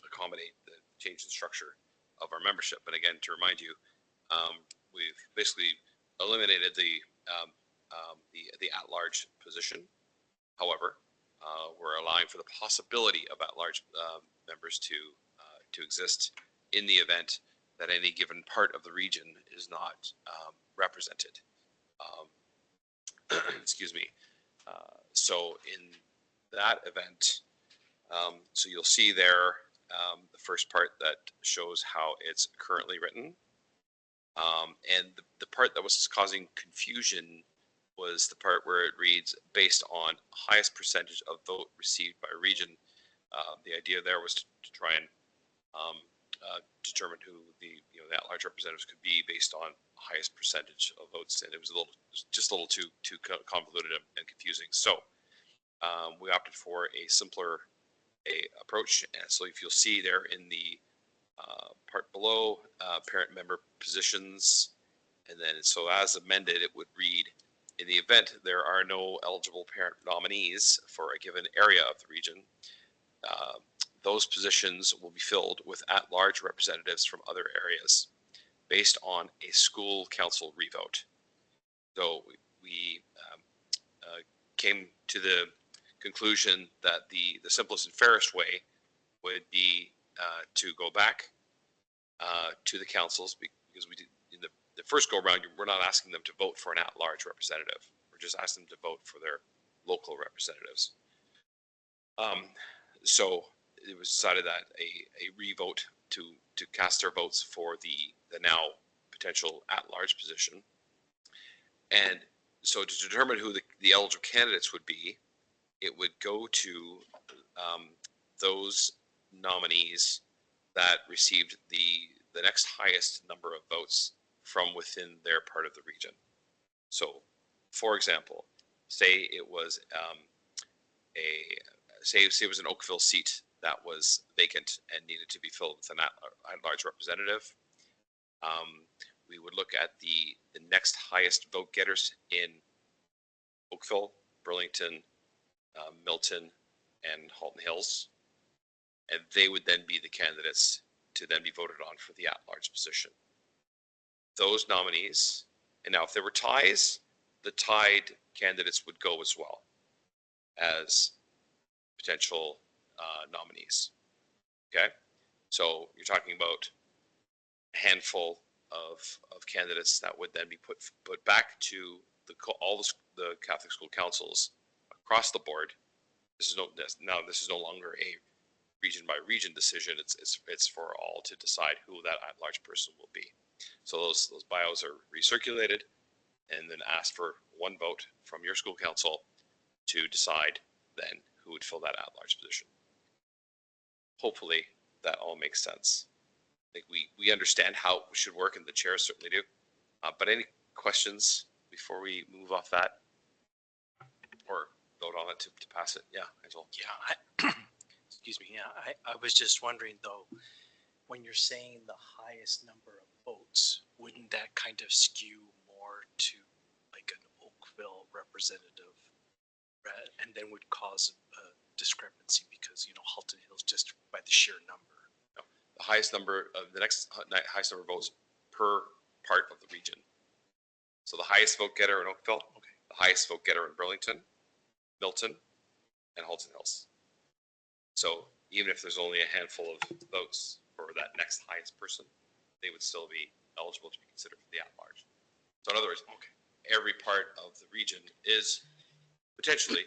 accommodate the change in structure of our membership. And again, to remind you, we've basically eliminated the at-large position. However, we're allowing for the possibility of at-large members to exist in the event that any given part of the region is not represented. Excuse me. So in that event, so you'll see there the first part that shows how it's currently written. And the part that was causing confusion was the part where it reads based on highest percentage of vote received by region. The idea there was to try and determine who the at-large representatives could be based on highest percentage of votes, and it was just a little too convoluted and confusing. So we opted for a simpler approach. And so if you'll see there in the part below, parent member positions, and then so as amended, it would read, in the event there are no eligible parent nominees for a given area of the region, those positions will be filled with at-large representatives from other areas based on a school council revote. So we came to the conclusion that the simplest and fairest way would be to go back to the councils, because we did in the first go around, we're not asking them to vote for an at-large representative. We're just asking them to vote for their local representatives. So it was decided that a revote to cast their votes for the now potential at-large position. And so to determine who the eligible candidates would be, it would go to those nominees that received the next highest number of votes from within their part of the region. So, for example, say it was say it was an Oakville seat that was vacant and needed to be filled with an at-large representative. We would look at the next highest vote getters in Oakville, Burlington, Milton, and Halton Hills, and they would then be the candidates to then be voted on for the at-large position. Those nominees, and now if there were ties, the tied candidates would go as well as potential nominees. Okay, so you're talking about a handful of candidates that would then be put back to all the Catholic school councils across the board. This is no longer a region by region decision. It's for all to decide who that at-large person will be. So those bios are recirculated and then asked for one vote from your school council to decide then who would fill that at-large position. Hopefully that all makes sense. I think we understand how it should work, and the chairs certainly do. But any questions before we move off that or vote on it to pass it? Yeah, Angel. Yeah, excuse me. Yeah, I was just wondering though, when you're saying the highest number of votes, wouldn't that kind of skew more to like an Oakville representative, and then would cause a discrepancy because Halton Hills just by the sheer number. No, the highest number of the next highest number of votes per part of the region. So the highest vote getter in Oakville, okay, the highest vote getter in Burlington, Milton, and Halton Hills. So even if there's only a handful of votes for that next highest person, they would still be eligible to be considered for the at-large. So in other words, okay, every part of the region is potentially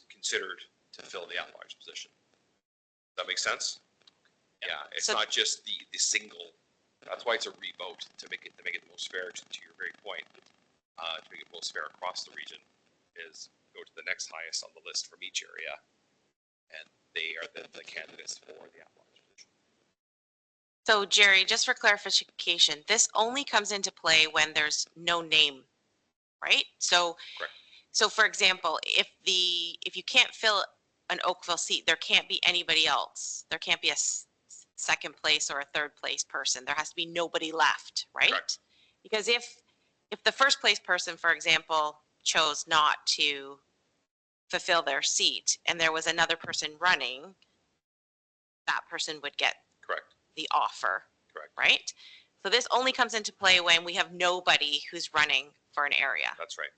considered to fill the at-large position. Does that make sense? Yeah, it's not just the single. That's why it's a revote, to make it the most fair. To your very point, to make it most fair across the region, is go to the next highest on the list from each area, and they are the candidates for the at-large position. So Jerry, just for clarification, this only comes into play when there's no name, right? So, correct. So for example, if you can't fill an Oakville seat, there can't be anybody else. There can't be a second place or a third place person. There has to be nobody left, right? Correct. Because if the first place person, for example, chose not to fulfill their seat and there was another person running, that person would get Correct. the offer, Correct. right? So this only comes into play when we have nobody who's running for an area. That's right.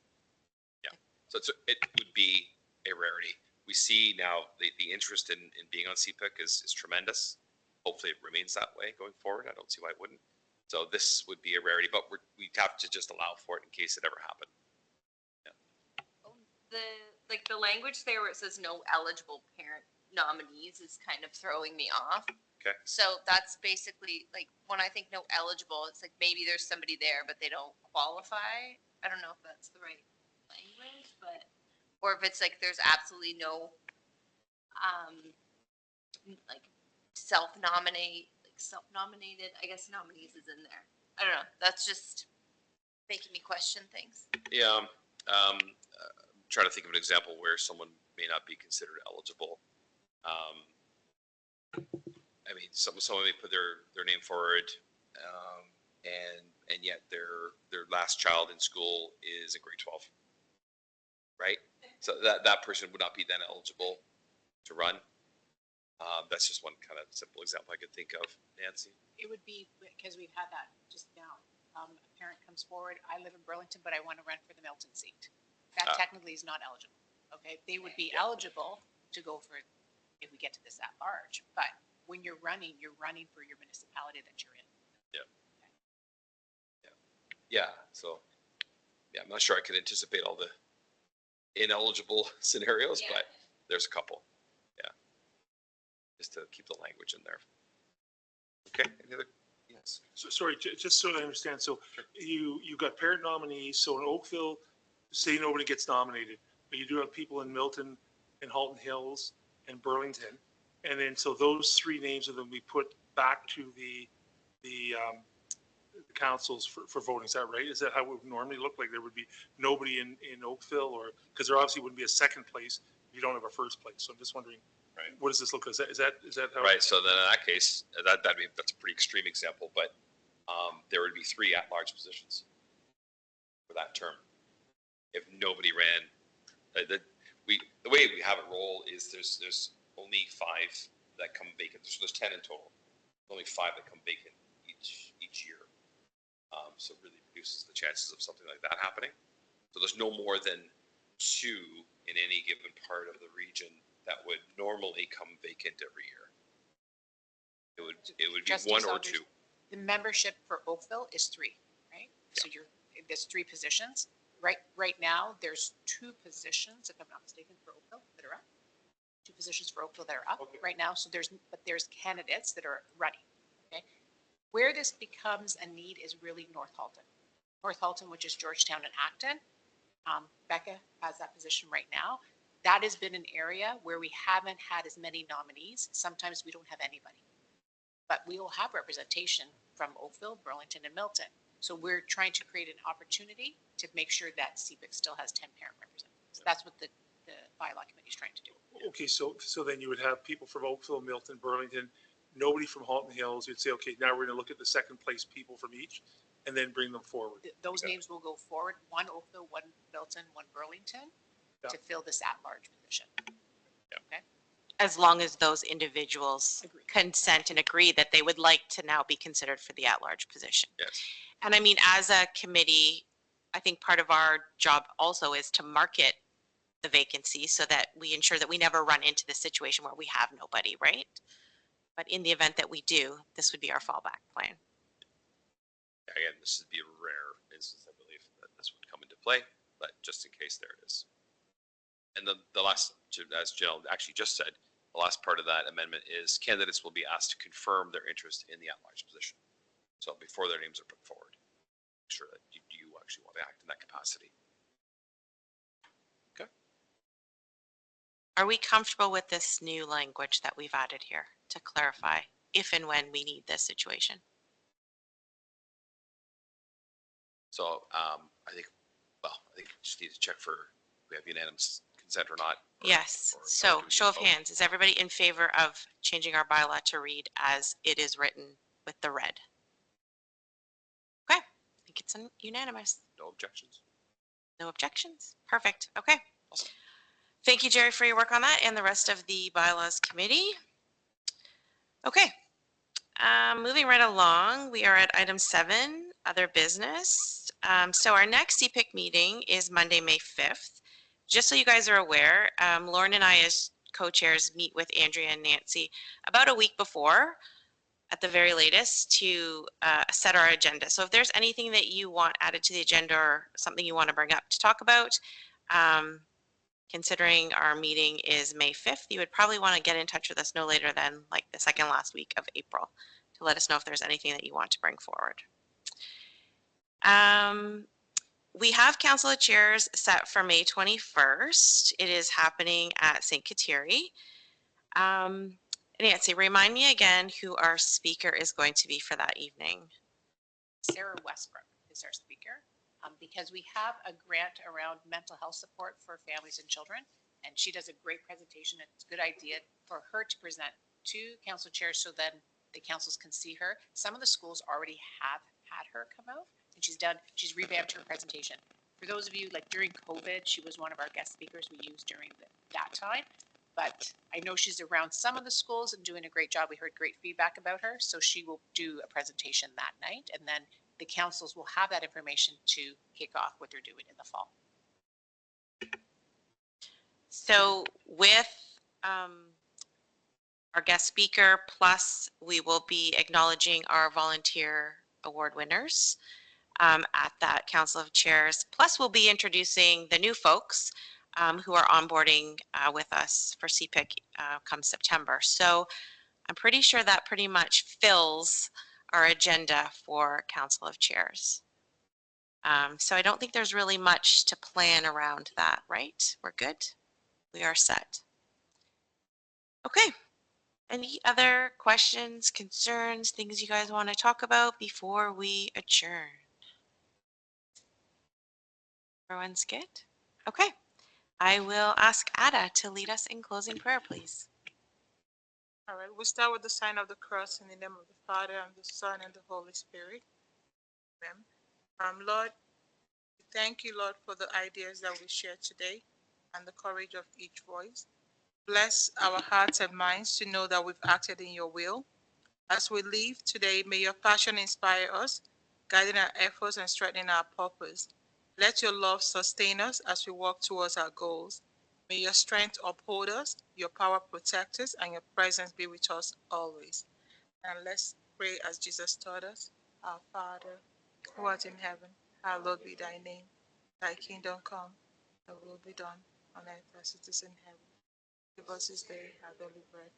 Yeah. So it would be a rarity. We see now the interest in being on CPIC is tremendous. Hopefully it remains that way going forward. I don't see why it wouldn't. So this would be a rarity, but we have to just allow for it in case it ever happened. The language there where it says no eligible parent nominees is kind of throwing me off. Okay. So that's basically like when I think no eligible, it's like maybe there's somebody there, but they don't qualify. I don't know if that's the right language, but, or if it's like there's absolutely no, like self-nominated, I guess nominees is in there. I don't know. That's just making me question things. Yeah. Trying to think of an example where someone may not be considered eligible. I mean, someone may put their name forward, and yet their last child in school is in grade 12, right? So that person would not be then eligible to run. That's just one kind of simple example I could think of. Nancy? It would be, because we've had that just now. A parent comes forward, I live in Burlington, but I want to run for the Milton seat. That technically is not eligible, okay? They would be eligible to go for, if we get to this at large, but when you're running for your municipality that you're in. Yeah. Okay. Yeah. So, yeah, I'm not sure I could anticipate all the ineligible scenarios, but there's a couple. Yeah. Just to keep the language in there. Okay. Any other? Yes. So, sorry, just so I understand. So you got parent nominees. So in Oakville, say nobody gets nominated, but you do have people in Milton and Halton Hills and Burlington. And then, so those three names of them we put back to the councils for voting. Is that right? Is that how it would normally look? Like there would be nobody in Oakville, or because there obviously wouldn't be a second place if you don't have a first place. So I'm just wondering, right, what does this look like? Is that how? Right. So then in that case, that's a pretty extreme example, but there would be 3 at-large positions for that term if nobody ran. The way we have it roll is there's only 5 that come vacant. So there's 10 in total. Only 5 that come vacant each year. So it really reduces the chances of something like that happening. So there's no more than 2 in any given part of the region that would normally come vacant every year. It would be Trustee 1 or Saunders, 2. The membership for Oakville is 3, right? Yeah. So there's 3 positions. Right now, there's 2 positions, if I'm not mistaken, for Oakville that are up. 2 positions for Oakville that are up right now. So there's candidates that are running. Okay. Where this becomes a need is really North Halton. North Halton, which is Georgetown and Acton. Becca has that position right now. That has been an area where we haven't had as many nominees. Sometimes we don't have anybody. But we will have representation from Oakville, Burlington, and Milton. So we're trying to create an opportunity to make sure that CPIC still has 10 parent representatives. That's what the bylaw committee is trying to do. Okay, so then you would have people from Oakville, Milton, Burlington, nobody from Halton Hills. You'd say, okay, now we're going to look at the second place people from each, and then bring them forward. Those names will go forward. 1 Oakville, 1 Milton, 1 Burlington, to fill this at-large position. Yeah. Okay. As long as those individuals consent and agree that they would like to now be considered for the at-large position. Yes. And I mean, as a committee, I think part of our job also is to market the vacancy so that we ensure that we never run into the situation where we have nobody, right? But in the event that we do, this would be our fallback plan. Again, this would be a rare instance, I believe, that this would come into play, but just in case, there it is. And the last, as Jill actually just said, the last part of that amendment is candidates will be asked to confirm their interest in the at-large position. So before their names are put forward, make sure that you actually want to act in that capacity. Okay. Are we comfortable with this new language that we've added here to clarify if and when we need this situation? So I think we just need to check for if we have unanimous consent or not. Yes. Or So how do we show of vote? hands. Is everybody in favor of changing our bylaw to read as it is written with the red? Okay. I think it's unanimous. No objections? No objections? Perfect. Okay. Thank you, Jerry, for your work on that and the rest of the bylaws committee. Okay. Moving right along, we are at item 7, other business. So our next CPIC meeting is Monday, May 5th. Just so you guys are aware, Lauren and I as co-chairs meet with Andrea and Nancy about a week before at the very latest to set our agenda. So if there's anything that you want added to the agenda or something you want to bring up to talk about, considering our meeting is May 5th, you would probably want to get in touch with us no later than like the second last week of April to let us know if there's anything that you want to bring forward. We have council of chairs set for May 21st. It is happening at St. Kateri. Nancy, remind me again who our speaker is going to be for that evening. Sarah Westbrook is our speaker, because we have a grant around mental health support for families and children, and she does a great presentation. It's a good idea for her to present to council chairs so then the councils can see her. Some of the schools already have had her come out, and she's revamped her presentation. For those of you, like during COVID, she was one of our guest speakers we used during that time. But I know she's around some of the schools and doing a great job. We heard great feedback about her. So she will do a presentation that night. And then the councils will have that information to kick off what they're doing in the fall. So with our guest speaker, plus we will be acknowledging our volunteer award winners at that Council of Chairs. Plus we'll be introducing the new folks who are onboarding with us for CPIC come September. So I'm pretty sure that pretty much fills our agenda for Council of Chairs. So I don't think there's really much to plan around that, right? We're good? We are set. Okay. Any other questions, concerns, things you guys want to talk about before we adjourn? Everyone's good? Okay. I will ask Ada to lead us in closing prayer, please. All right, we'll start with the sign of the cross in the name of the Father, and the Son, and the Holy Spirit. Amen. Lord, we thank you, Lord, for the ideas that we shared today and the courage of each voice. Bless our hearts and minds to know that we've acted in your will. As we leave today, may your passion inspire us, guiding our efforts and strengthening our purpose. Let your love sustain us as we walk towards our goals. May your strength uphold us, your power protect us, and your presence be with us always. And let's pray as Jesus taught us. Our Father, who art in heaven, hallowed be thy name. Thy kingdom come, thy will be done on earth as it is in heaven. Give us this day our daily bread.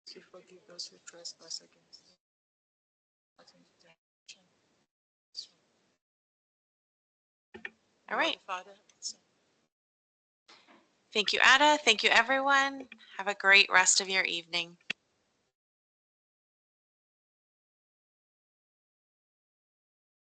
To forgive those who trespass against us. Not into temptation. All right. Father, Son. Thank you, Ada. Thank you, everyone. Have a great rest of your evening.